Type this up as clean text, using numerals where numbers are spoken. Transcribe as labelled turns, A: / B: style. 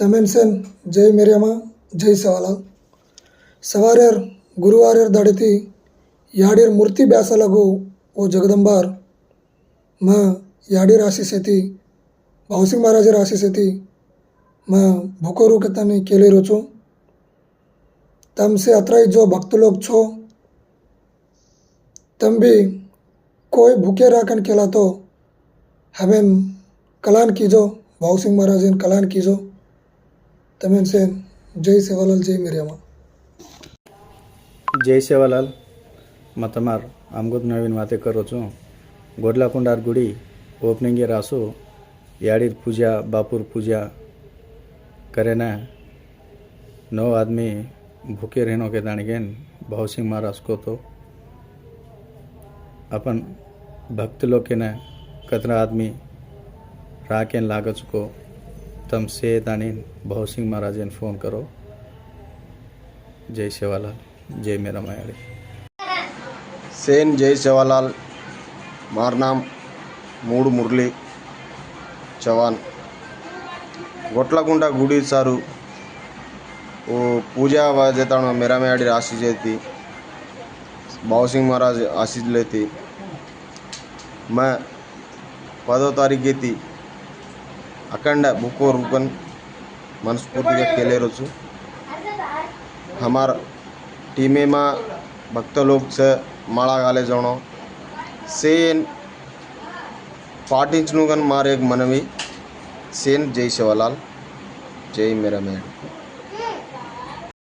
A: तमेनसेन जय मेरियम्मा जय सेवालाल सवारेर गुरुवारेर दाड़ती याडीर मूर्ति ब्यासलगु ओ जगदंबार म याडीर आशीसेती भावसिंग महाराजर आशीसेती म भूकोरू केतानी केले रोचो तम से अतराई जो भक्त लोग छो तम भी कोई भूखे राखन केला तो हमें कलान कीजो भावसिंग महाराजन कलान कीजो तमें से जय सेवालाल जय मेरियम्मा
B: जय सेवालाल मैं तमार आमगोद नवीन वाते करो छूँ गोडलाकुंडार गुड़ी ओपनिंग रासो याडीर पूजा बापुर पूजा करे न 9 आदमी भूखे रहनो के दाणगेन भावसिंह महाराज को तो अपन भक्त लोग के न कतरा आदमी राकेन लागच को तम से दानीन भावसिंह महाराजन फोन करो। जय सेवालाल जय मेरा मायाड़ी
C: सेन जय सेवालाल मार नाम मूड मुरली चौहान गोटलाकुंडा गुड़ी सारू वो पूजा वाजेता मेरा मायाड़ी आशीष जेती भावसिंह महाराज आशीष लेती मैं 10 तारीख थी अखंड बुको रूपन मनस्फूर्ति केले रोचू हमार टीमे में भक्त लोग से माला गाले जानो सेन पाटिंचनुगन मारे एक मनवी सेन जय सेवालाल जय मेरा मेड।